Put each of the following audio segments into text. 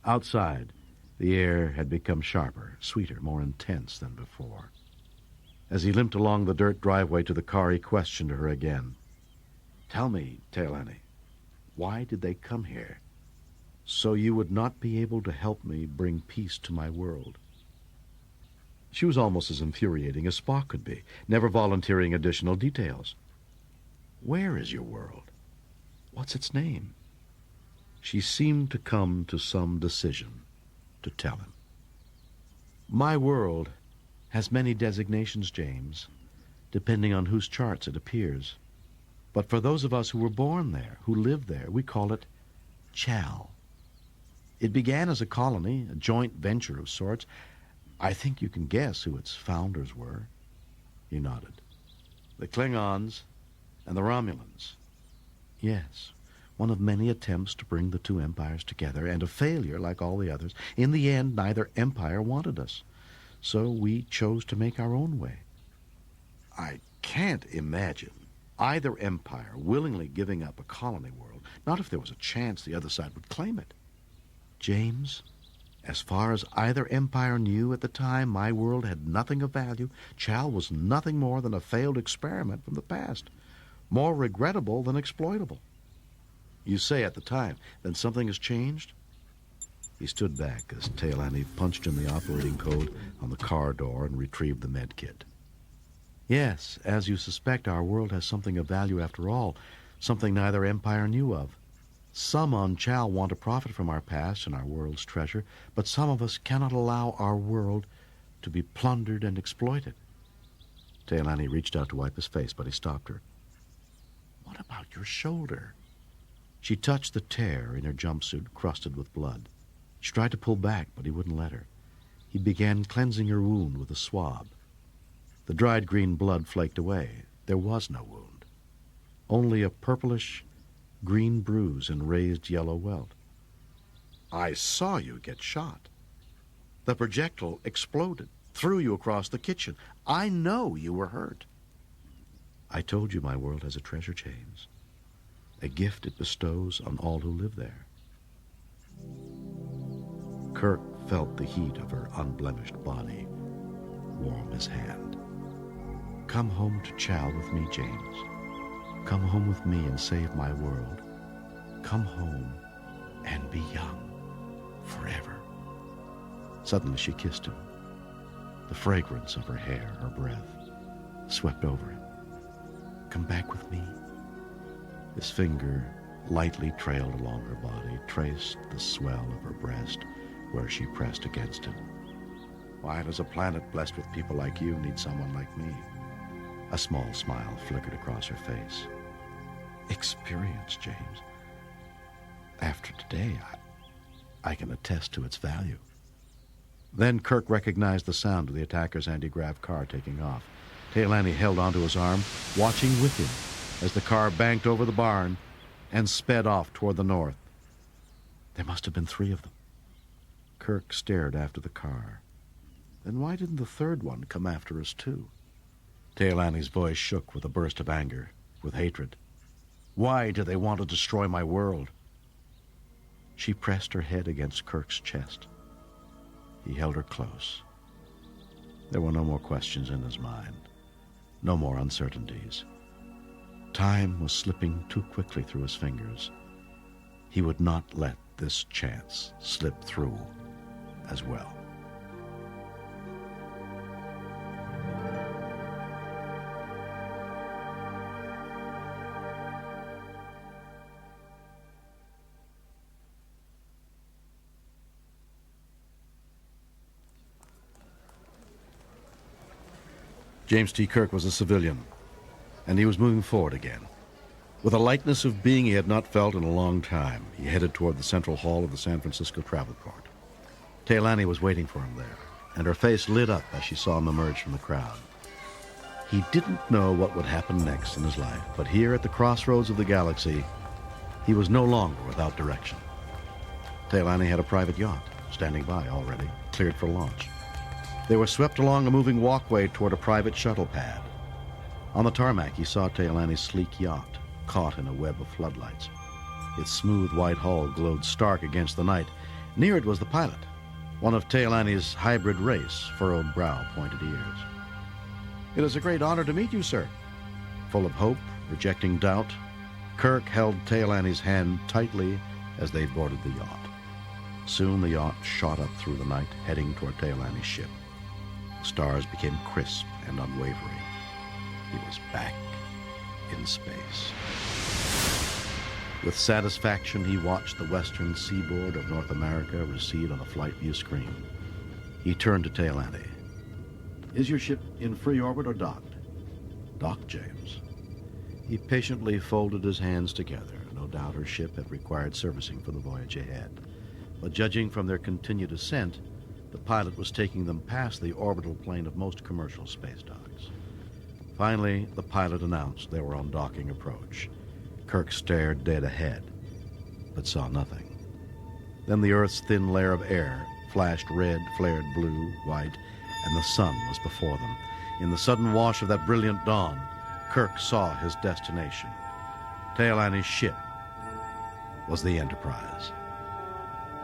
Outside, the air had become sharper, sweeter, more intense than before. As he limped along the dirt driveway to the car, he questioned her again. "Tell me, Taelani, why did they come here? So you would not be able to help me bring peace to my world." She was almost as infuriating as Spock could be, never volunteering additional details. "Where is your world? What's its name?" She seemed to come to some decision to tell him. "My world has many designations, James, depending on whose charts it appears. But for those of us who were born there, who live there, we call it Chiao. It began as a colony, a joint venture of sorts. I think you can guess who its founders were." He nodded. "The Klingons and the Romulans." "Yes, one of many attempts to bring the two empires together, and a failure like all the others. In the end, neither empire wanted us, so we chose to make our own way." "I can't imagine either empire willingly giving up a colony world, not if there was a chance the other side would claim it." "James, as far as either empire knew at the time, my world had nothing of value. Chiao was nothing more than a failed experiment from the past, more regrettable than exploitable." "You say at the time, then something has changed?" He stood back as Taelani punched in the operating code on the car door and retrieved the med kit. "Yes, as you suspect, our world has something of value after all, something neither empire knew of. Some on Chiao want to profit from our past and our world's treasure, but some of us cannot allow our world to be plundered and exploited." Taelani reached out to wipe his face, but he stopped her. "What about your shoulder?" She touched the tear in her jumpsuit, crusted with blood. She tried to pull back, but he wouldn't let her. He began cleansing her wound with a swab. The dried green blood flaked away. There was no wound, only a purplish green bruise and raised yellow welt. "I saw you get shot. The projectile exploded, threw you across the kitchen. I know you were hurt." "I told you my world has a treasure, James, a gift it bestows on all who live there." Kirk felt the heat of her unblemished body warm his hand. "Come home to Chiao with me, James. Come home with me and save my world. Come home and be young forever." Suddenly she kissed him. The fragrance of her hair, her breath, swept over him. "Come back with me." His finger lightly trailed along her body, traced the swell of her breast where she pressed against him. "Why does a planet blessed with people like you need someone like me?" A small smile flickered across her face. "Experience, James. After today, I can attest to its value." Then Kirk recognized the sound of the attacker's anti-grav car taking off. Taelani held onto his arm, watching with him as the car banked over the barn and sped off toward the north. There must have been 3 of them. Kirk stared after the car. Then why didn't the third one come after us too? Taelani's voice shook with a burst of anger, with hatred. "Why do they want to destroy my world?" She pressed her head against Kirk's chest. He held her close. There were no more questions in his mind, no more uncertainties. Time was slipping too quickly through his fingers. He would not let this chance slip through as well. James T. Kirk was a civilian, and he was moving forward again. With a lightness of being he had not felt in a long time, he headed toward the central hall of the San Francisco Travel Court. Taelani was waiting for him there, and her face lit up as she saw him emerge from the crowd. He didn't know what would happen next in his life, but here at the crossroads of the galaxy, he was no longer without direction. Taelani had a private yacht, standing by already, cleared for launch. They were swept along a moving walkway toward a private shuttle pad. On the tarmac, he saw Taelani's sleek yacht, caught in a web of floodlights. Its smooth white hull glowed stark against the night, Near it was the pilot, one of Taelani's hybrid race, furrowed brow, pointed ears. "It is a great honor to meet you, sir." Full of hope, rejecting doubt, Kirk held Taelani's hand tightly as they boarded the yacht. Soon the yacht shot up through the night, heading toward Taelani's ship. The stars became crisp and unwavering. He was back in space. With satisfaction, he watched the western seaboard of North America recede on the flight view screen. He turned to Taelani. "Is your ship in free orbit or docked?" "Docked, James." He patiently folded his hands together. No doubt her ship had required servicing for the voyage ahead. But judging from their continued ascent, the pilot was taking them past the orbital plane of most commercial space docks. Finally, the pilot announced they were on docking approach. Kirk stared dead ahead, but saw nothing. Then the Earth's thin layer of air flashed red, flared blue, white, and the sun was before them. In the sudden wash of that brilliant dawn, Kirk saw his destination. Taelani's ship was the Enterprise.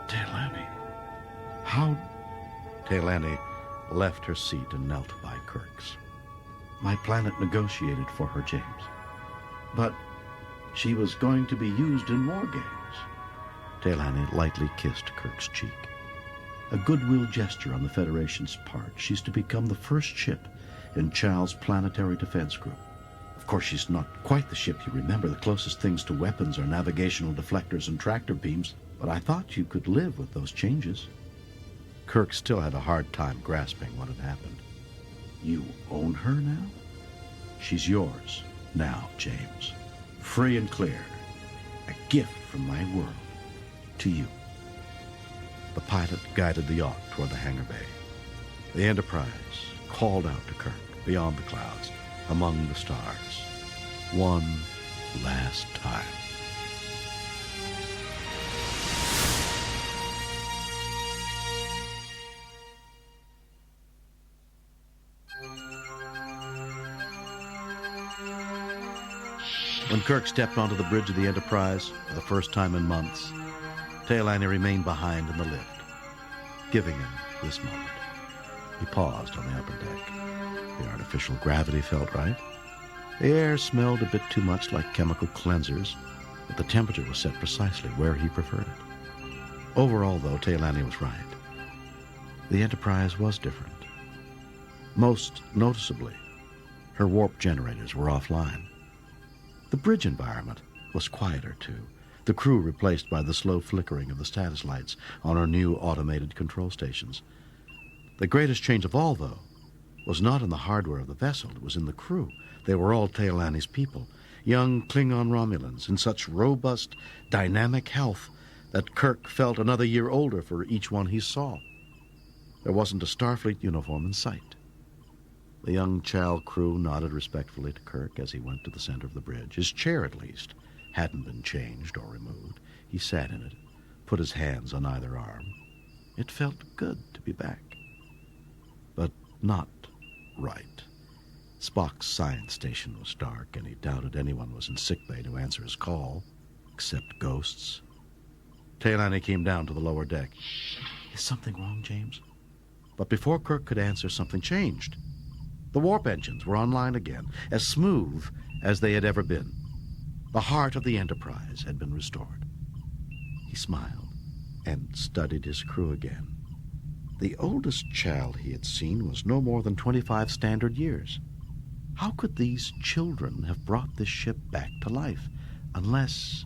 "Taelani, how..." Taelani left her seat and knelt by Kirk's. "My planet negotiated for her, James. But she was going to be used in war games." Taelani lightly kissed Kirk's cheek. "A goodwill gesture on the Federation's part. She's to become the first ship in Chiao's planetary defense group. Of course, she's not quite the ship you remember. The closest things to weapons are navigational deflectors and tractor beams, but I thought you could live with those changes." Kirk still had a hard time grasping what had happened. "You own her now?" "She's yours now, James. Free and clear. A gift from my world to you." The pilot guided the yacht toward the hangar bay. The Enterprise called out to Kirk beyond the clouds, among the stars. One last time. When Kirk stepped onto the bridge of the Enterprise for the first time in months, Taelani remained behind in the lift, giving him this moment. He paused on the upper deck. The artificial gravity felt right. The air smelled a bit too much like chemical cleansers, but the temperature was set precisely where he preferred it. Overall, though, Taelani was right. The Enterprise was different. Most noticeably, her warp generators were offline. The bridge environment was quieter, too, the crew replaced by the slow flickering of the status lights on her new automated control stations. The greatest change of all, though, was not in the hardware of the vessel. It was in the crew. They were all Taelani's people, young Klingon Romulans, in such robust, dynamic health that Kirk felt another year older for each one he saw. There wasn't a Starfleet uniform in sight. The young Chiao crew nodded respectfully to Kirk as he went to the center of the bridge. His chair, at least, hadn't been changed or removed. He sat in it, put his hands on either arm. It felt good to be back. But not right. Spock's science station was dark, and he doubted anyone was in sickbay to answer his call, except ghosts. Taelani came down to the lower deck. "Is something wrong, James?" But before Kirk could answer, something changed. The warp engines were online again, as smooth as they had ever been. The heart of the Enterprise had been restored. He smiled and studied his crew again. The oldest child he had seen was no more than 25 standard years. How could these children have brought this ship back to life, unless...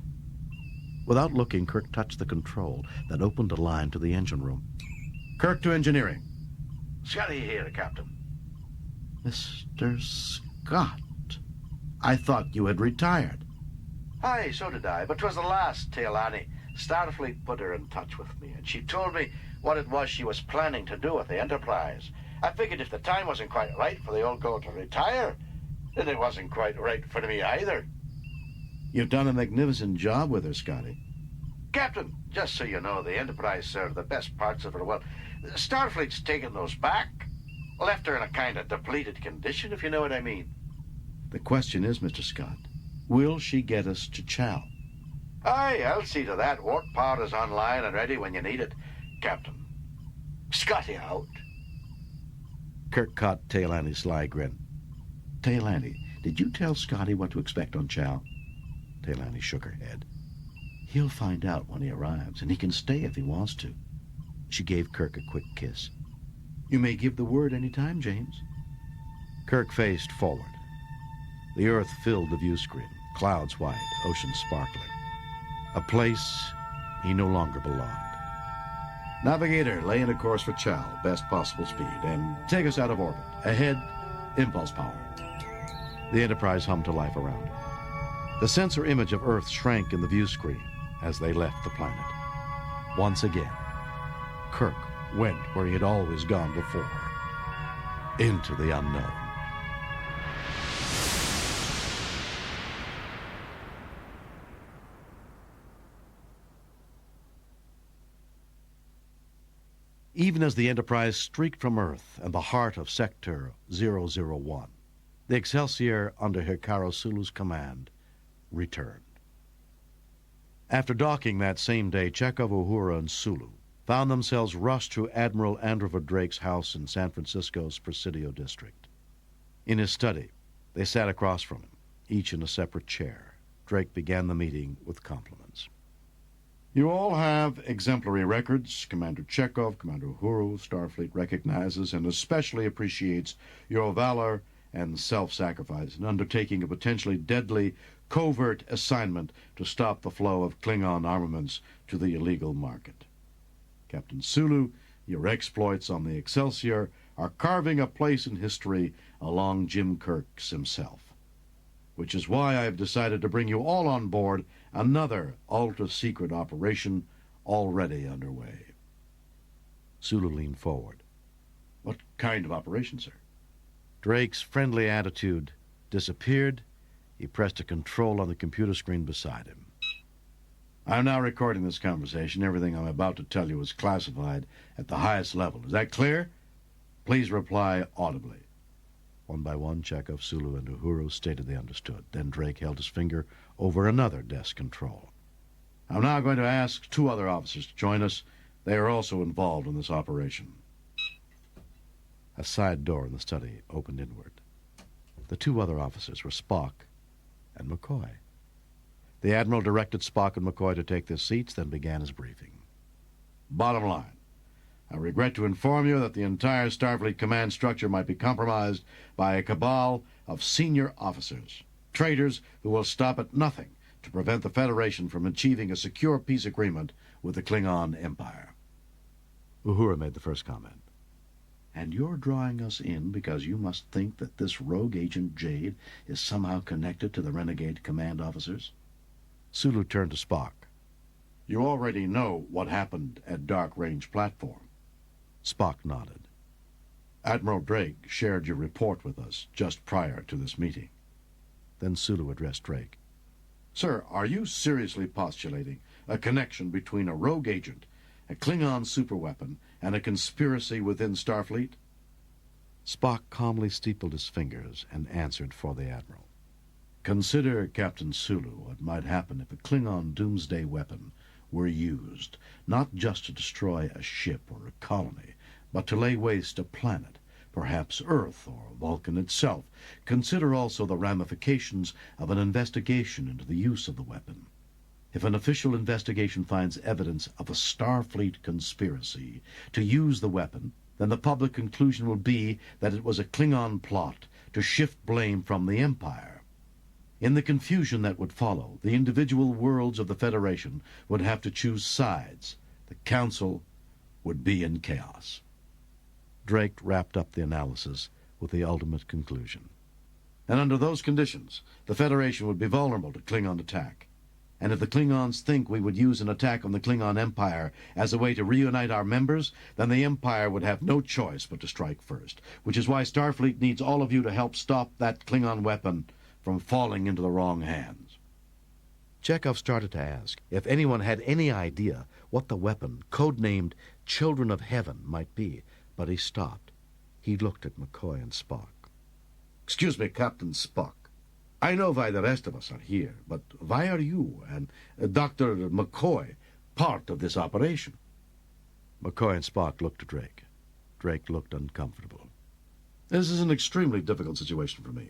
Without looking, Kirk touched the control that opened a line to the engine room. "Kirk to engineering." "Scotty here, Captain." "Mr. Scott, I thought you had retired." "Aye, so did I, but 'twas the last, Taelani. Starfleet put her in touch with me, and she told me what it was she was planning to do with the Enterprise. I figured if the time wasn't quite right for the old girl to retire, then it wasn't quite right for me either." "You've done a magnificent job with her, Scotty." "Captain, just so you know, the Enterprise served the best parts of her well. Starfleet's taken those back. Left her in a kind of depleted condition, if you know what I mean." "The question is, Mr. Scott, will she get us to Chiao?" "Aye, I'll see to that. Warp power is online and ready when you need it. Captain. Scotty out. Kirk caught Taylani's sly grin. Taylani, did you tell Scotty what to expect on Chiao? Taylani shook her head. He'll find out when he arrives, and he can stay if he wants to. She gave Kirk a quick kiss. You may give the word any time, James. Kirk faced forward. The earth filled the view screen, clouds white, ocean sparkling. A place he no longer belonged. Navigator, lay in a course for Chiao, best possible speed, and take us out of orbit. Ahead, impulse power. The Enterprise hummed to life around her. The sensor image of Earth shrank in the view screen as they left the planet. Once again, Kirk went where he had always gone before, into the unknown. Even as the Enterprise streaked from Earth and the heart of Sector 001, the Excelsior, under Hikaru Sulu's command, returned. After docking that same day, Chekhov, Uhura, and Sulu found themselves rushed to Admiral Androva Drake's house in San Francisco's Presidio district. In his study, they sat across from him, each in a separate chair. Drake began the meeting with compliments. You all have exemplary records. Commander Chekhov, Commander Uhuru, Starfleet recognizes and especially appreciates your valor and self-sacrifice in undertaking a potentially deadly covert assignment to stop the flow of Klingon armaments to the illegal market. Captain Sulu, your exploits on the Excelsior are carving a place in history along Jim Kirk's himself, which is why I've decided to bring you all on board another ultra-secret operation already underway. Sulu leaned forward. What kind of operation, sir? Drake's friendly attitude disappeared. He pressed a control on the computer screen beside him. I'm now recording this conversation. Everything I'm about to tell you is classified at the highest level. Is that clear? Please reply audibly. One by one, Chekhov, Sulu, and Uhuru stated they understood. Then Drake held his finger over another desk control. I'm now going to ask two other officers to join us. They are also involved in this operation. A side door in the study opened inward. The two other officers were Spock and McCoy. The Admiral directed Spock and McCoy to take their seats, then began his briefing. Bottom line, I regret to inform you that the entire Starfleet command structure might be compromised by a cabal of senior officers, traitors who will stop at nothing to prevent the Federation from achieving a secure peace agreement with the Klingon Empire. Uhura made the first comment. And you're drawing us in because you must think that this rogue agent Jade is somehow connected to the renegade command officers? Sulu turned to Spock. You already know what happened at Dark Range Platform. Spock nodded. Admiral Drake shared your report with us just prior to this meeting. Then Sulu addressed Drake. Sir, are you seriously postulating a connection between a rogue agent, a Klingon superweapon, and a conspiracy within Starfleet? Spock calmly steepled his fingers and answered for the Admiral. Consider, Captain Sulu, what might happen if a Klingon doomsday weapon were used, not just to destroy a ship or a colony, but to lay waste a planet, perhaps Earth or Vulcan itself. Consider also the ramifications of an investigation into the use of the weapon. If an official investigation finds evidence of a Starfleet conspiracy to use the weapon, then the public conclusion will be that it was a Klingon plot to shift blame from the Empire. In the confusion that would follow, the individual worlds of the Federation would have to choose sides. The Council would be in chaos. Drake wrapped up the analysis with the ultimate conclusion. And under those conditions, the Federation would be vulnerable to Klingon attack. And if the Klingons think we would use an attack on the Klingon Empire as a way to reunite our members, then the Empire would have no choice but to strike first, which is why Starfleet needs all of you to help stop that Klingon weapon from falling into the wrong hands. Chekhov started to ask if anyone had any idea what the weapon, codenamed Children of Heaven, might be, but he stopped. He looked at McCoy and Spock. Excuse me, Captain Spock. I know why the rest of us are here, but why are you and Dr. McCoy part of this operation? McCoy and Spock looked at Drake. Drake looked uncomfortable. This is an extremely difficult situation for me.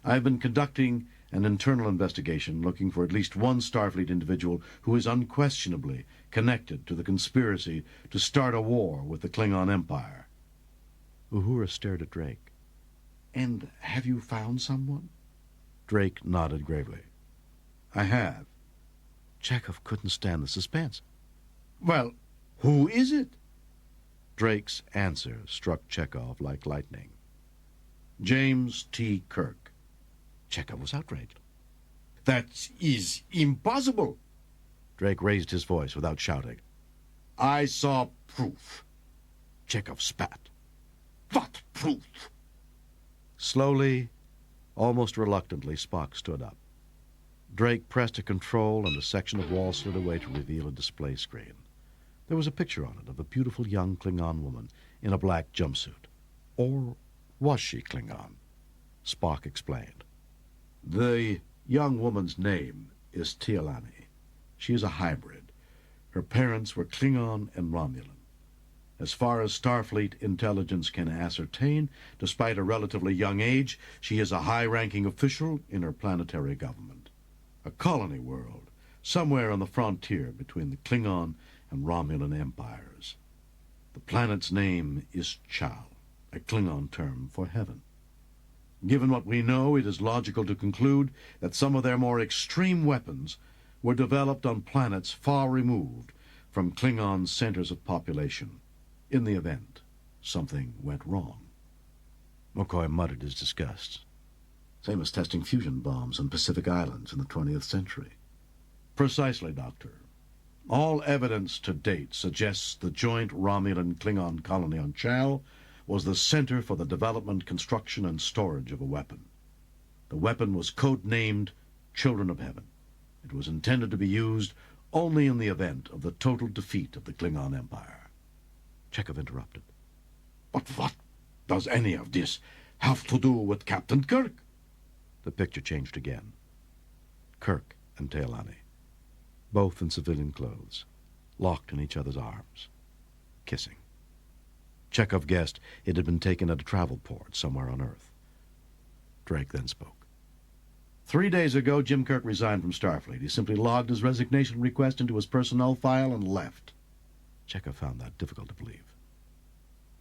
I've been conducting an internal investigation looking for at least one Starfleet individual who is unquestionably connected to the conspiracy to start a war with the Klingon Empire. Uhura stared at Drake. And have you found someone? Drake nodded gravely. I have. Chekhov couldn't stand the suspense. Well, who is it? Drake's answer struck Chekhov like lightning. James T. Kirk. Chekhov was outraged. That is impossible. Drake raised his voice without shouting. I saw proof. Chekhov spat. What proof? Slowly, almost reluctantly, Spock stood up. Drake pressed a control and a section of wall slid away to reveal a display screen. There was a picture on it of a beautiful young Klingon woman in a black jumpsuit. Or was she Klingon? Spock explained. The young woman's name is Teal'c. She is a hybrid. Her parents were Klingon and Romulan. As far as Starfleet intelligence can ascertain, despite a relatively young age, she is a high-ranking official in her planetary government. A colony world, somewhere on the frontier between the Klingon and Romulan empires. The planet's name is Chiao, a Klingon term for heaven. Given what we know, it is logical to conclude that some of their more extreme weapons were developed on planets far removed from Klingon centers of population, in the event something went wrong. McCoy muttered his disgust. Same as testing fusion bombs on Pacific Islands in the 20th century. Precisely, Doctor. All evidence to date suggests the joint Romulan-Klingon colony on Chiao was the center for the development, construction, and storage of a weapon. The weapon was code-named Children of Heaven. It was intended to be used only in the event of the total defeat of the Klingon Empire. Chekhov interrupted. But what does any of this have to do with Captain Kirk? The picture changed again. Kirk and Teal'c, both in civilian clothes, locked in each other's arms, kissing. Chekhov guessed it had been taken at a travel port somewhere on Earth. Drake then spoke. 3 days ago, Jim Kirk resigned from Starfleet. He simply logged his resignation request into his personnel file and left. Chekhov found that difficult to believe.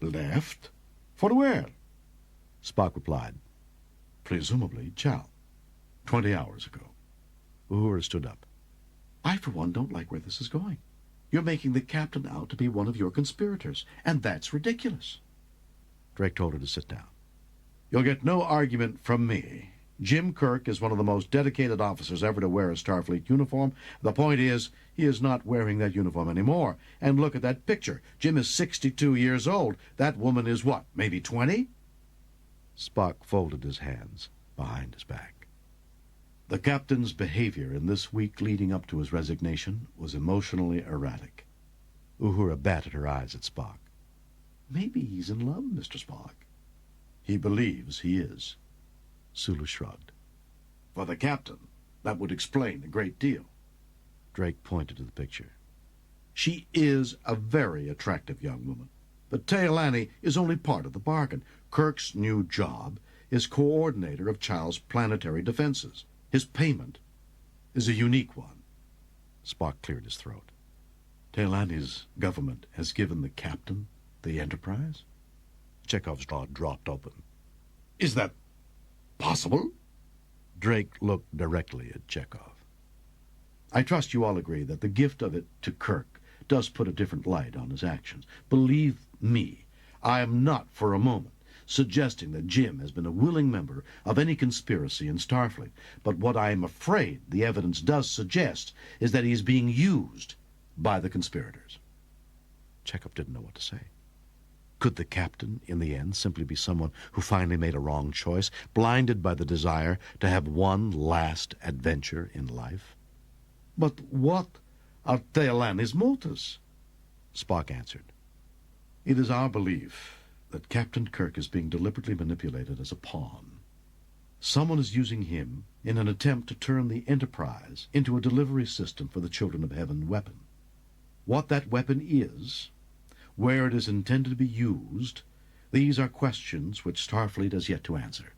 Left? For where? Spock replied. Presumably Chiao. 20 hours ago. Uhura stood up. I, for one, don't like where this is going. You're making the captain out to be one of your conspirators, and that's ridiculous. Drake told her to sit down. You'll get no argument from me. Jim Kirk is one of the most dedicated officers ever to wear a Starfleet uniform. The point is, he is not wearing that uniform anymore. And look at that picture. Jim is 62 years old. That woman is what, maybe 20? Spock folded his hands behind his back. The captain's behavior in this week leading up to his resignation was emotionally erratic. Uhura batted her eyes at Spock. Maybe he's in love, Mr. Spock. He believes he is. Sulu shrugged. For the captain, that would explain a great deal. Drake pointed to the picture. She is a very attractive young woman. But Teal'c is only part of the bargain. Kirk's new job is coordinator of Chiao's planetary defenses. His payment is a unique one. Spock cleared his throat. Teal'c's government has given the captain the Enterprise? Chekhov's jaw dropped open. Is that possible? Drake looked directly at Chekhov. I trust you all agree that the gift of it to Kirk does put a different light on his actions. Believe me, I am not for a moment suggesting that Jim has been a willing member of any conspiracy in Starfleet, but what I am afraid the evidence does suggest is that he is being used by the conspirators. Chekhov didn't know what to say. Could the captain, in the end, simply be someone who finally made a wrong choice, blinded by the desire to have one last adventure in life? But what are Teal'c's motives? Spock answered. It is our belief that Captain Kirk is being deliberately manipulated as a pawn. Someone is using him in an attempt to turn the Enterprise into a delivery system for the Children of Heaven weapon. What that weapon is, where it is intended to be used, these are questions which Starfleet has yet to answer.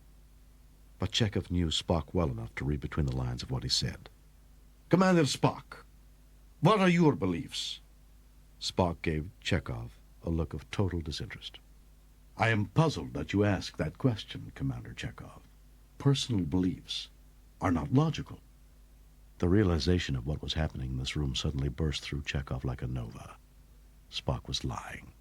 But Chekhov knew Spock well enough to read between the lines of what he said. Commander Spock, what are your beliefs? Spock gave Chekhov a look of total disinterest. I am puzzled that you ask that question, Commander Chekhov. Personal beliefs are not logical. The realization of what was happening in this room suddenly burst through Chekhov like a nova. Spock was lying.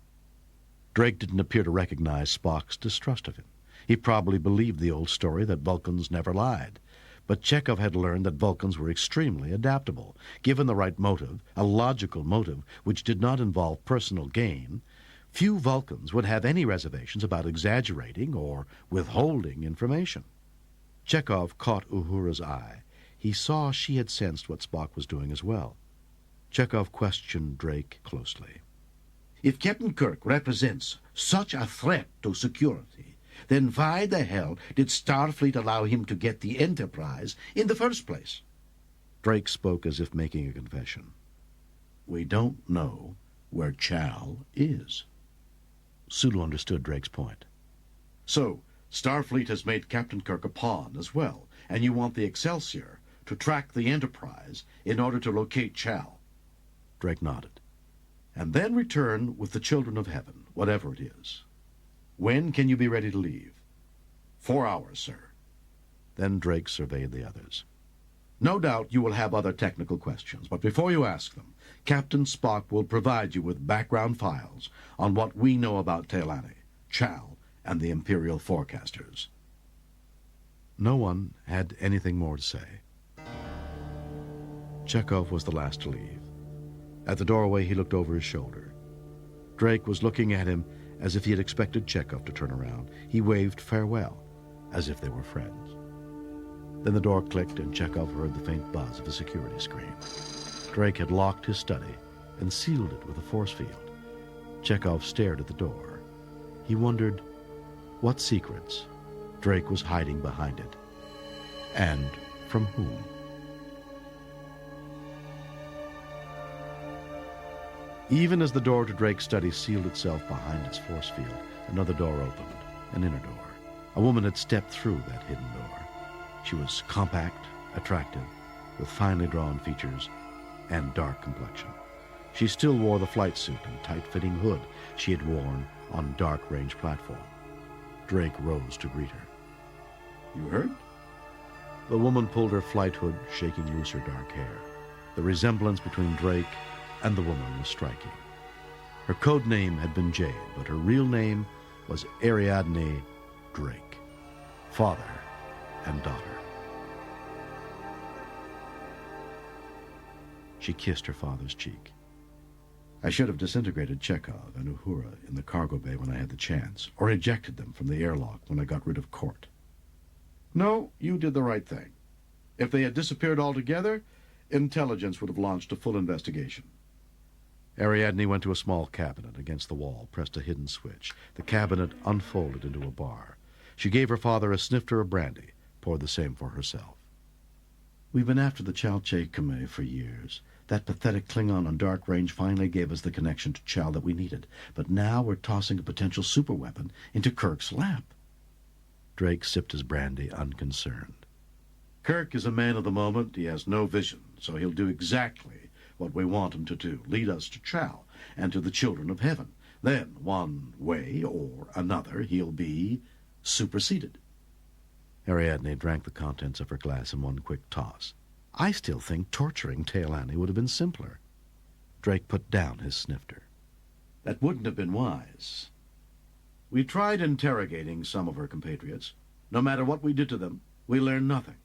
Drake didn't appear to recognize Spock's distrust of him. He probably believed the old story that Vulcans never lied. But Chekhov had learned that Vulcans were extremely adaptable. Given the right motive, a logical motive which did not involve personal gain, few Vulcans would have any reservations about exaggerating or withholding information. Chekhov caught Uhura's eye. He saw she had sensed what Spock was doing as well. Chekhov questioned Drake closely. If Captain Kirk represents such a threat to security, then why the hell did Starfleet allow him to get the Enterprise in the first place? Drake spoke as if making a confession. We don't know where Chiao is. Sulu understood Drake's point. So, Starfleet has made Captain Kirk a pawn as well, and you want the Excelsior to track the Enterprise in order to locate Chiao. Drake nodded. And then return with the Children of Heaven, whatever it is. When can you be ready to leave? 4 hours, sir. Then Drake surveyed the others. No doubt you will have other technical questions, but before you ask them, Captain Spock will provide you with background files on what we know about Taelani, Chiao, and the Imperial Forecasters. No one had anything more to say. Chekhov was the last to leave. At the doorway, he looked over his shoulder. Drake was looking at him as if he had expected Chekhov to turn around. He waved farewell, as if they were friends. Then the door clicked, and Chekhov heard the faint buzz of a security screen. Drake had locked his study and sealed it with a force field. Chekhov stared at the door. He wondered what secrets Drake was hiding behind it, and from whom. Even as the door to Drake's study sealed itself behind its force field, another door opened, an inner door. A woman had stepped through that hidden door. She was compact, attractive, with finely drawn features and dark complexion. She still wore the flight suit and tight-fitting hood she had worn on dark-range platform. Drake rose to greet her. You hurt? The woman pulled her flight hood, shaking loose her dark hair. The resemblance between Drake and the woman was striking. Her code name had been Jade, but her real name was Ariadne Drake, father and daughter. She kissed her father's cheek. I should have disintegrated Chekhov and Uhura in the cargo bay when I had the chance, or ejected them from the airlock when I got rid of Court. No, you did the right thing. If they had disappeared altogether, intelligence would have launched a full investigation. Ariadne went to a small cabinet against the wall, pressed a hidden switch. The cabinet unfolded into a bar. She gave her father a snifter of brandy, poured the same for herself. We've been after the Chiao Kame for years. That pathetic Klingon on Dark Range finally gave us the connection to Chiao that we needed. But now we're tossing a potential superweapon into Kirk's lap. Drake sipped his brandy, unconcerned. Kirk is a man of the moment. He has no vision, so he'll do exactly what we want him to do, lead us to Chiao and to the Children of Heaven. Then, one way or another, he'll be superseded. Ariadne drank the contents of her glass in one quick toss. I still think torturing Taelani would have been simpler. Drake put down his snifter. That wouldn't have been wise. We tried interrogating some of her compatriots. No matter what we did to them, we learned nothing.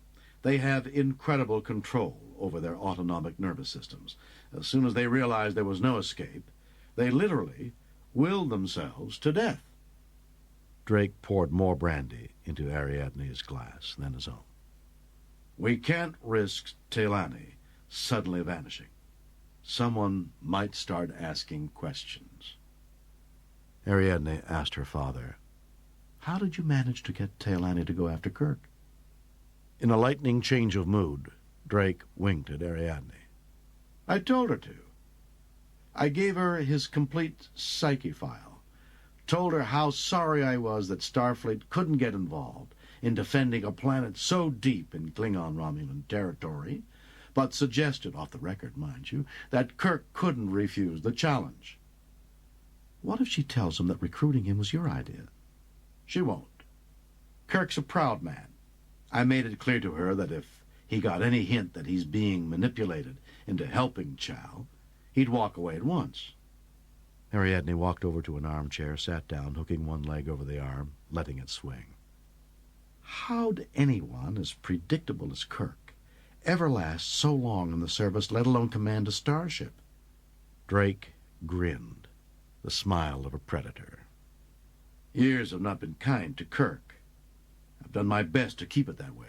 They have incredible control over their autonomic nervous systems. As soon as they realized there was no escape, they literally willed themselves to death. Drake poured more brandy into Ariadne's glass than his own. We can't risk Taelani suddenly vanishing. Someone might start asking questions. Ariadne asked her father, how did you manage to get Taelani to go after Kirk? In a lightning change of mood, Drake winked at Ariadne. I told her to. I gave her his complete psyche file, told her how sorry I was that Starfleet couldn't get involved in defending a planet so deep in Klingon-Romulan territory, but suggested, off the record, mind you, that Kirk couldn't refuse the challenge. What if she tells him that recruiting him was your idea? She won't. Kirk's a proud man. I made it clear to her that if he got any hint that he's being manipulated into helping Chiao, he'd walk away at once. Ariadne walked over to an armchair, sat down, hooking one leg over the arm, letting it swing. How'd anyone as predictable as Kirk ever last so long in the service, let alone command a starship? Drake grinned, the smile of a predator. Years have not been kind to Kirk. I've done my best to keep it that way.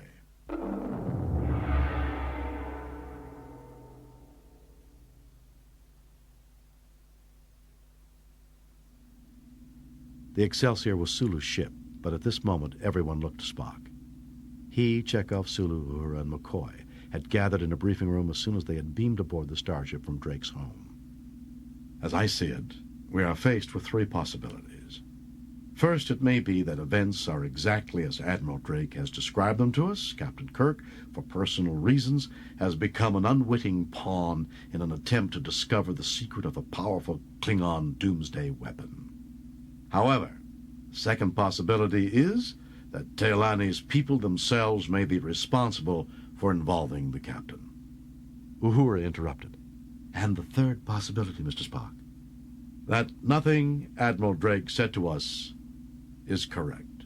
The Excelsior was Sulu's ship, but at this moment everyone looked to Spock. He, Chekhov, Sulu, Uhura, and McCoy had gathered in a briefing room as soon as they had beamed aboard the starship from Drake's home. As I see it, we are faced with three possibilities. First, it may be that events are exactly as Admiral Drake has described them to us. Captain Kirk, for personal reasons, has become an unwitting pawn in an attempt to discover the secret of a powerful Klingon doomsday weapon. However, the second possibility is that Teolani's people themselves may be responsible for involving the captain. Uhura interrupted. And the third possibility, Mr. Spock? That nothing Admiral Drake said to us is correct.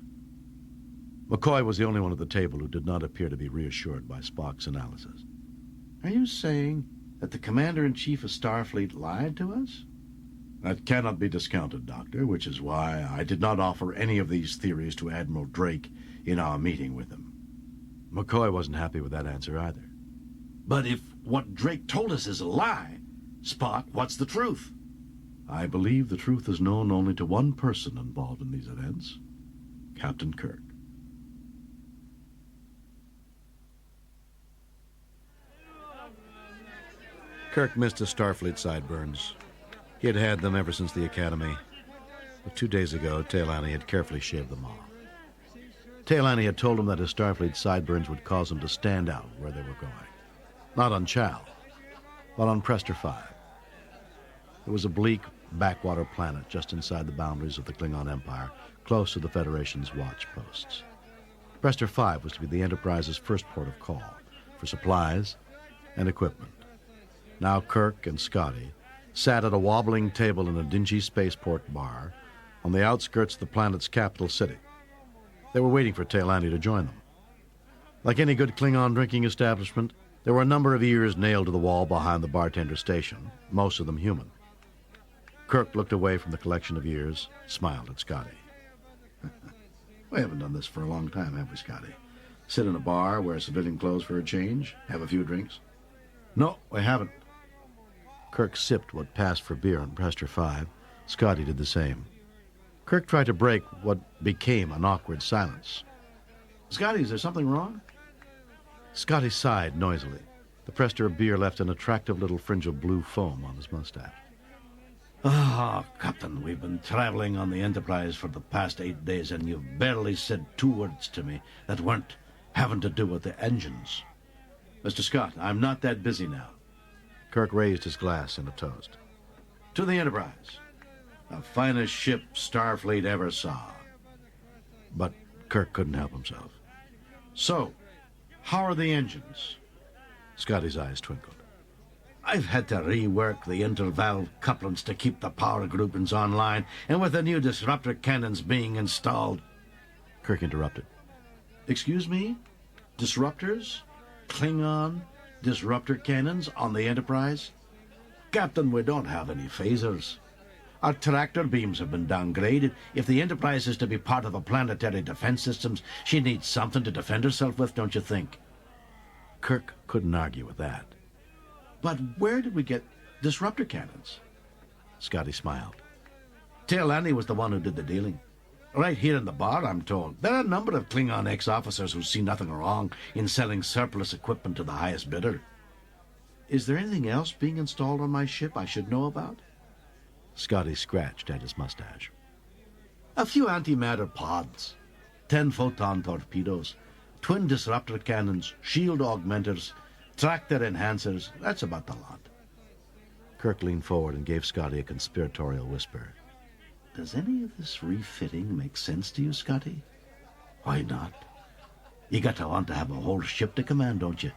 McCoy was the only one at the table who did not appear to be reassured by Spock's analysis. Are you saying that the Commander-in-Chief of Starfleet lied to us? That cannot be discounted, Doctor, which is why I did not offer any of these theories to Admiral Drake in our meeting with him. McCoy wasn't happy with that answer either. But if what Drake told us is a lie, Spock, what's the truth? I believe the truth is known only to one person involved in these events, Captain Kirk. Kirk missed his Starfleet sideburns. He had had them ever since the Academy, but 2 days ago, Teolani had carefully shaved them off. Teolani had told him that his Starfleet sideburns would cause him to stand out where they were going. Not on Chiao, but on Prester 5. It was a bleak, backwater planet just inside the boundaries of the Klingon Empire, close to the Federation's watch posts. Prester 5 was to be the Enterprise's first port of call for supplies and equipment. Now Kirk and Scotty sat at a wobbling table in a dingy spaceport bar on the outskirts of the planet's capital city. They were waiting for Teolani to join them. Like any good Klingon drinking establishment, there were a number of ears nailed to the wall behind the bartender station, most of them human. Kirk looked away from the collection of ears, smiled at Scotty. We haven't done this for a long time, have we, Scotty? Sit in a bar, wear civilian clothes for a change, have a few drinks? No, we haven't. Kirk sipped what passed for beer on Prester 5. Scotty did the same. Kirk tried to break what became an awkward silence. Scotty, is there something wrong? Scotty sighed noisily. The Prester of beer left an attractive little fringe of blue foam on his mustache. Ah, Captain, we've been traveling on the Enterprise for the past 8 days, and you've barely said 2 words to me that weren't having to do with the engines. Mr. Scott, I'm not that busy now. Kirk raised his glass in a toast. To the Enterprise, the finest ship Starfleet ever saw. But Kirk couldn't help himself. So, how are the engines? Scotty's eyes twinkled. I've had to rework the intervalve couplings to keep the power groupings online, and with the new disruptor cannons being installed... Kirk interrupted. Excuse me? Disruptors? Klingon disruptor cannons on the Enterprise? Captain, we don't have any phasers. Our tractor beams have been downgraded. If the Enterprise is to be part of the planetary defense systems, she needs something to defend herself with, don't you think? Kirk couldn't argue with that. But where did we get disruptor cannons? Scotty smiled. Teolani was the one who did the dealing. Right here in the bar, I'm told. There are a number of Klingon ex-officers who see nothing wrong in selling surplus equipment to the highest bidder. Is there anything else being installed on my ship I should know about? Scotty scratched at his mustache. A few antimatter pods, 10 photon torpedoes, twin disruptor cannons, shield augmenters, tractor enhancers. That's about the lot. Kirk leaned forward and gave Scotty a conspiratorial whisper. Does any of this refitting make sense to you, Scotty? Why not? You got to want to have a whole ship to command, don't you?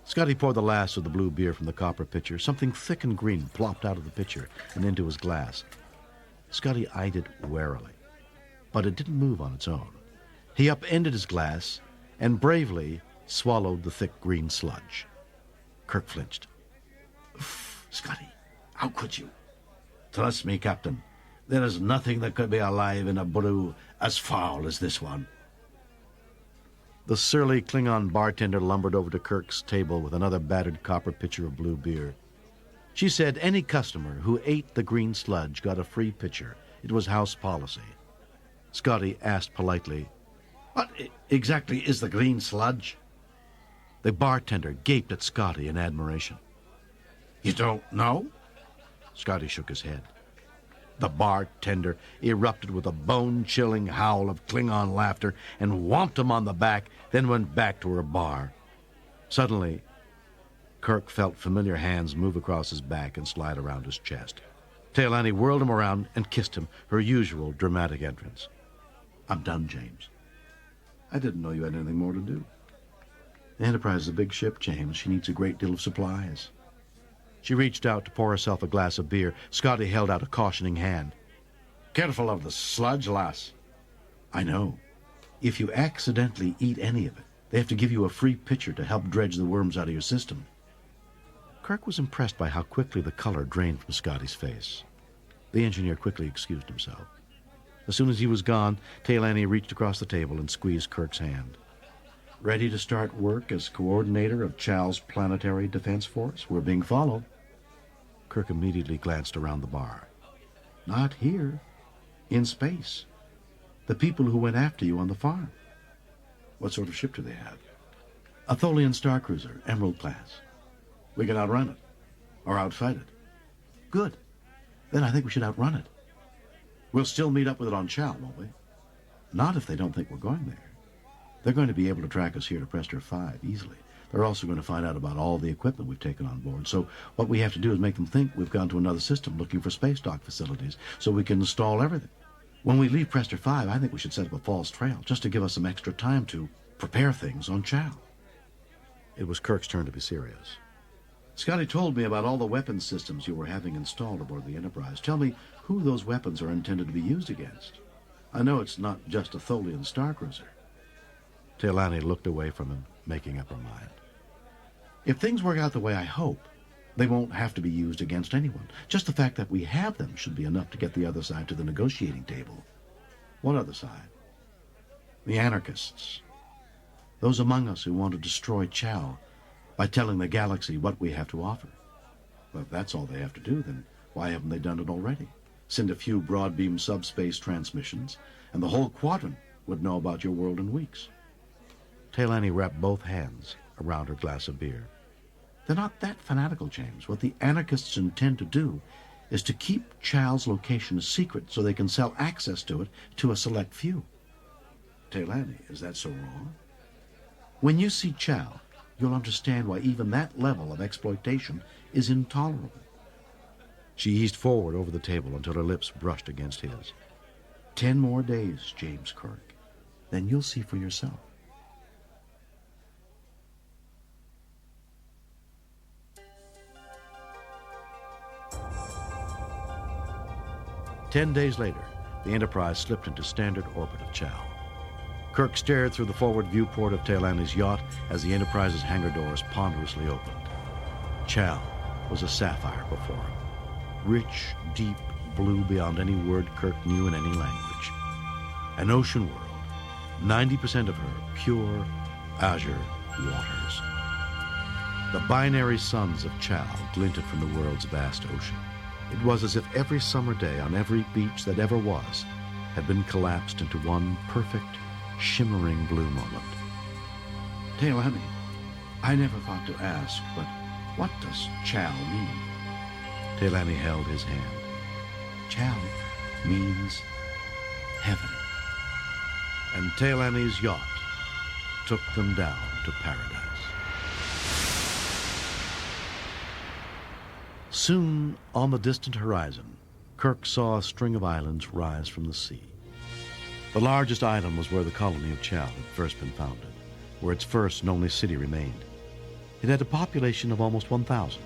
Scotty poured the last of the blue beer from the copper pitcher. Something thick and green plopped out of the pitcher and into his glass. Scotty eyed it warily, but it didn't move on its own. He upended his glass and bravely swallowed the thick green sludge. Kirk flinched. Scotty, how could you? Trust me, Captain. There is nothing that could be alive in a brew as foul as this one. The surly Klingon bartender lumbered over to Kirk's table with another battered copper pitcher of blue beer. She said any customer who ate the green sludge got a free pitcher. It was house policy. Scotty asked politely, What exactly is the green sludge? The bartender gaped at Scotty in admiration. You don't know? Scotty shook his head. The bartender erupted with a bone-chilling howl of Klingon laughter and whomped him on the back, then went back to her bar. Suddenly, Kirk felt familiar hands move across his back and slide around his chest. Taylani whirled him around and kissed him, her usual dramatic entrance. I'm done, James. I didn't know you had anything more to do. The Enterprise is a big ship, James. She needs a great deal of supplies. She reached out to pour herself a glass of beer. Scotty held out a cautioning hand. Careful of the sludge, lass. I know. If you accidentally eat any of it, they have to give you a free pitcher to help dredge the worms out of your system. Kirk was impressed by how quickly the color drained from Scotty's face. The engineer quickly excused himself. As soon as he was gone, Taylani reached across the table and squeezed Kirk's hand. Ready to start work as coordinator of Chiao's planetary defense force? We're being followed. Kirk immediately glanced around the bar. Not here. In space. The people who went after you on the farm. What sort of ship do they have? A Tholian starcruiser, Emerald class. We can outrun it. Or outfight it. Good. Then I think we should outrun it. We'll still meet up with it on Chiao, won't we? Not if they don't think we're going there. They're going to be able to track us here to Prester 5 easily. They're also going to find out about all the equipment we've taken on board. So what we have to do is make them think we've gone to another system looking for space dock facilities so we can install everything. When we leave Prester 5, I think we should set up a false trail just to give us some extra time to prepare things on Chiao. It was Kirk's turn to be serious. Scotty told me about all the weapons systems you were having installed aboard the Enterprise. Tell me who those weapons are intended to be used against. I know it's not just a Tholian starcruiser. Taylani looked away from him, making up her mind. If things work out the way I hope, they won't have to be used against anyone. Just the fact that we have them should be enough to get the other side to the negotiating table. What other side? The anarchists. Those among us who want to destroy Chiao by telling the galaxy what we have to offer. Well, if that's all they have to do, then why haven't they done it already? Send a few broad-beam subspace transmissions, and the whole quadrant would know about your world in weeks. Taylani wrapped both hands around her glass of beer. They're not that fanatical, James. What the anarchists intend to do is to keep Chiao's location a secret so they can sell access to it to a select few. Taylani, is that so wrong? When you see Chiao, you'll understand why even that level of exploitation is intolerable. She eased forward over the table until her lips brushed against his. 10 more days, James Kirk. Then you'll see for yourself. Ten days later, the Enterprise slipped into standard orbit of Chiao. Kirk stared through the forward viewport of Taylani's yacht as the Enterprise's hangar doors ponderously opened. Chiao was a sapphire before him. Rich, deep blue beyond any word Kirk knew in any language. An ocean world, 90% of her pure, azure waters. The binary suns of Chiao glinted from the world's vast ocean. It was as if every summer day on every beach that ever was had been collapsed into one perfect, shimmering blue moment. Taylani, I never thought to ask, but what does Chiao mean? Taylani held his hand. Chiao means heaven. And Taylani's yacht took them down to paradise. Soon, on the distant horizon, Kirk saw a string of islands rise from the sea. The largest island was where the colony of Chiao had first been founded, where its first and only city remained. It had a population of almost 1,000,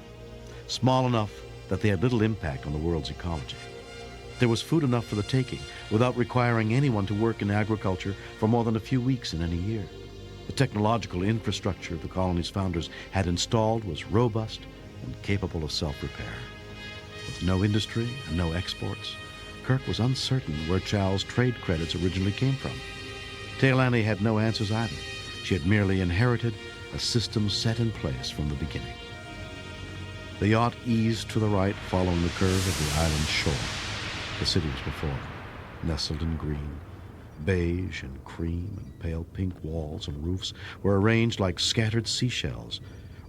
small enough that they had little impact on the world's ecology. There was food enough for the taking, without requiring anyone to work in agriculture for more than a few weeks in any year. The technological infrastructure the colony's founders had installed was robust and capable of self-repair. With no industry and no exports, Kirk was uncertain where Chiao's trade credits originally came from. Taylani had no answers either. She had merely inherited a system set in place from the beginning. The yacht eased to the right, following the curve of the island's shore. The city was before them, nestled in green. Beige and cream and pale pink walls and roofs were arranged like scattered seashells,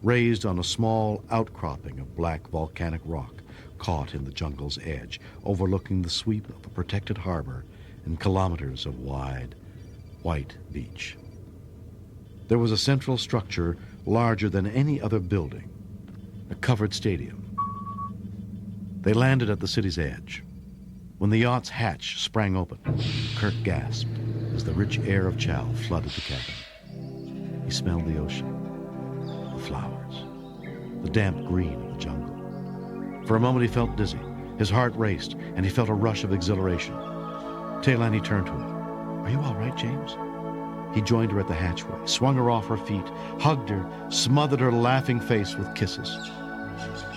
raised on a small outcropping of black volcanic rock, caught in the jungle's edge, overlooking the sweep of a protected harbor and kilometers of wide, white beach. There was a central structure larger than any other building, a covered stadium. They landed at the city's edge. When the yacht's hatch sprang open, Kirk gasped as the rich air of Chiao flooded the cabin. He smelled the ocean, the flowers, the damp green of the jungle. For a moment he felt dizzy. His heart raced, and he felt a rush of exhilaration. Taylani turned to him. "Are you all right, James?" He joined her at the hatchway, swung her off her feet, hugged her, smothered her laughing face with kisses.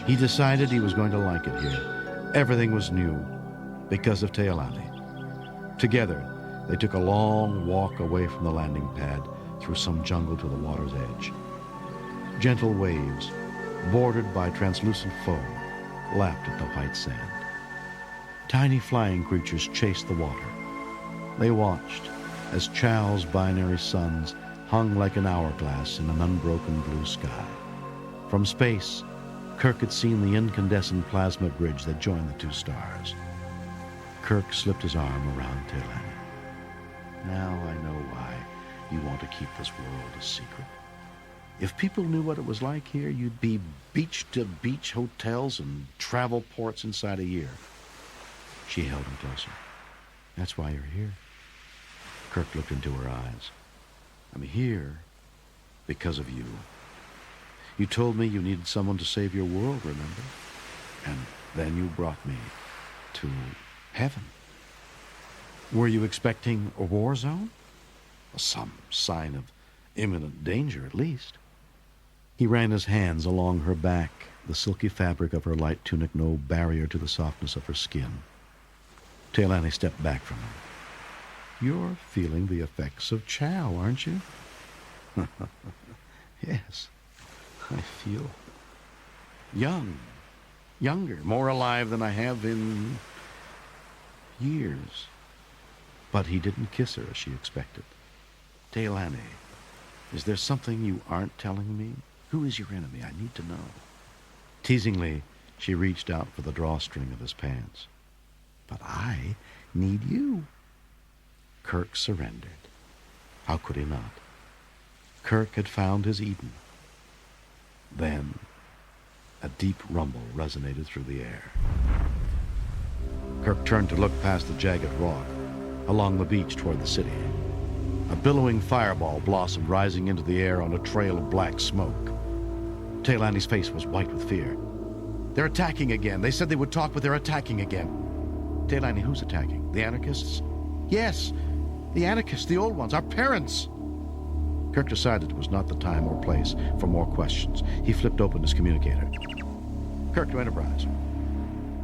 He decided he was going to like it here. Everything was new because of Taylani. Together, they took a long walk away from the landing pad through some jungle to the water's edge. Gentle waves, bordered by translucent foam, lapped at the white sand. Tiny flying creatures chased the water. They watched as Chiao's binary suns hung like an hourglass in an unbroken blue sky. From space, Kirk had seen the incandescent plasma bridge that joined the two stars. Kirk slipped his arm around Taylani. "Now I know why you want to keep this world a secret. If people knew what it was like here, you'd be beach-to-beach hotels and travel ports inside a year." She held him closer. "That's why you're here." Kirk looked into her eyes. "I'm here because of you. You told me you needed someone to save your world, remember? And then you brought me to heaven. Were you expecting a war zone? Some sign of imminent danger, at least." He ran his hands along her back, the silky fabric of her light tunic no barrier to the softness of her skin. Taylani stepped back from him. "You're feeling the effects of Chiao, aren't you?" "Yes, I feel younger, more alive than I have in years." But he didn't kiss her as she expected. "Taylani, is there something you aren't telling me? Who is your enemy? I need to know." Teasingly, she reached out for the drawstring of his pants. "But I need you." Kirk surrendered. How could he not? Kirk had found his Eden. Then, a deep rumble resonated through the air. Kirk turned to look past the jagged rock, along the beach toward the city. A billowing fireball blossomed, rising into the air on a trail of black smoke. Taylani's face was white with fear. "They're attacking again. They said they would talk, but they're attacking again." "Taylani, who's attacking? The anarchists?" "Yes, the anarchists, the old ones, our parents." Kirk decided it was not the time or place for more questions. He flipped open his communicator. "Kirk to Enterprise."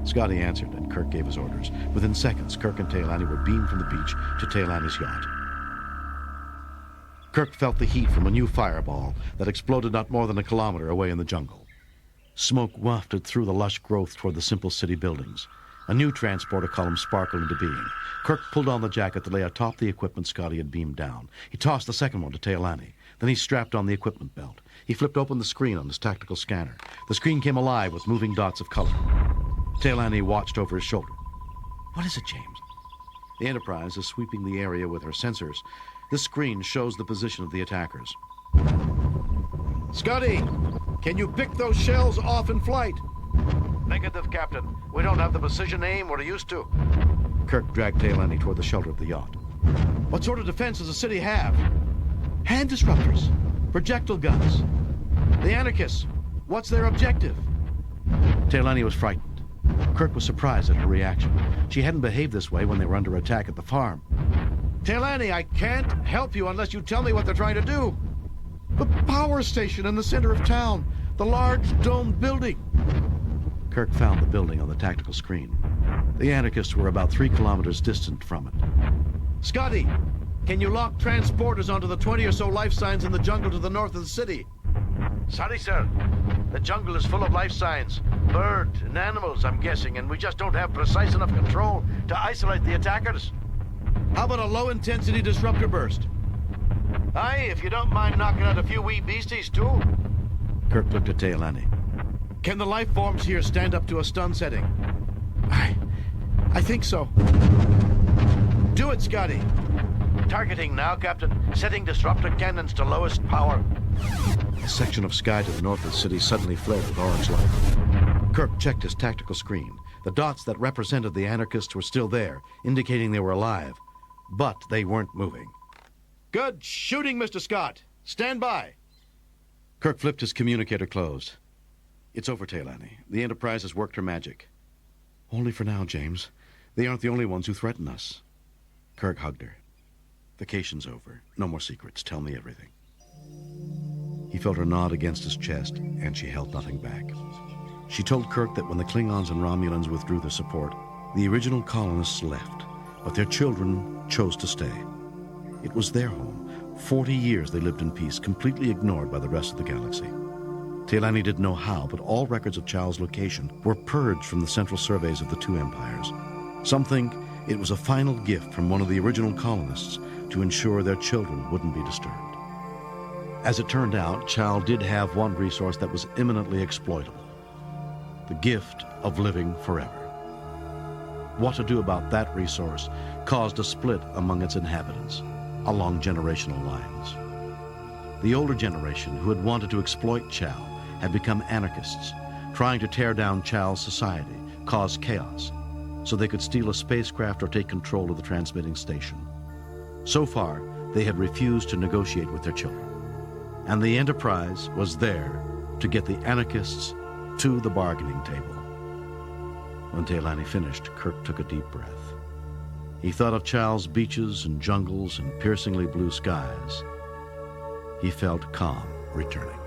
Scotty answered, and Kirk gave his orders. Within seconds, Kirk and Taylani were beamed from the beach to Taylani's yacht. Kirk felt the heat from a new fireball that exploded not more than a kilometer away in the jungle. Smoke wafted through the lush growth toward the simple city buildings. A new transporter column sparkled into being. Kirk pulled on the jacket that lay atop the equipment Scotty had beamed down. He tossed the second one to Taylani. Then he strapped on the equipment belt. He flipped open the screen on his tactical scanner. The screen came alive with moving dots of color. Taylani watched over his shoulder. What is it, James? The Enterprise is sweeping the area with her sensors. This screen shows the position of the attackers. Scotty, can you pick those shells off in flight? Negative, Captain. We don't have the precision aim we're used to. Kirk dragged Taylani toward the shelter of the yacht. What sort of defense does the city have? Hand disruptors, projectile guns. The anarchists, what's their objective? Taylani was frightened. Kirk was surprised at her reaction. She hadn't behaved this way when they were under attack at the farm. Taylani, I can't help you unless you tell me what they're trying to do. The power station in the center of town. The large domed building. Kirk found the building on the tactical screen. The anarchists were about 3 kilometers distant from it. Scotty, can you lock transporters onto the 20 or so life signs in the jungle to the north of the city? Sorry, sir. The jungle is full of life signs. Bird and animals, I'm guessing, and we just don't have precise enough control to isolate the attackers. How about a low-intensity disruptor burst? Aye, if you don't mind knocking out a few wee beasties, too. Kirk looked at Taylani. Can the life forms here stand up to a stun setting? I think so. Do it, Scotty. Targeting now, Captain. Setting disruptor cannons to lowest power. A section of sky to the north of the city suddenly flared with orange light. Kirk checked his tactical screen. The dots that represented the anarchists were still there, indicating they were alive. But they weren't moving. Good shooting, Mr. Scott. Stand by. Kirk flipped his communicator closed. It's over, Taylani. The Enterprise has worked her magic. Only for now, James. They aren't the only ones who threaten us. Kirk hugged her. Vacation's over. No more secrets. Tell me everything. He felt her nod against his chest, and she held nothing back. She told Kirk that when the Klingons and Romulans withdrew their support, the original colonists left, but their children chose to stay. It was their home. 40 years they lived in peace, completely ignored by the rest of the galaxy. Taylani didn't know how, but all records of Chiao's location were purged from the central surveys of the 2 empires. Some think it was a final gift from one of the original colonists to ensure their children wouldn't be disturbed. As it turned out, Chiao did have one resource that was imminently exploitable. The gift of living forever. What to do about that resource caused a split among its inhabitants, along generational lines. The older generation, who had wanted to exploit Chiao, had become anarchists, trying to tear down Chiao's society, cause chaos, so they could steal a spacecraft or take control of the transmitting station. So far, they had refused to negotiate with their children. And the Enterprise was there to get the anarchists to the bargaining table. When Taylani finished, Kirk took a deep breath. He thought of Chiao's beaches and jungles and piercingly blue skies. He felt calm returning.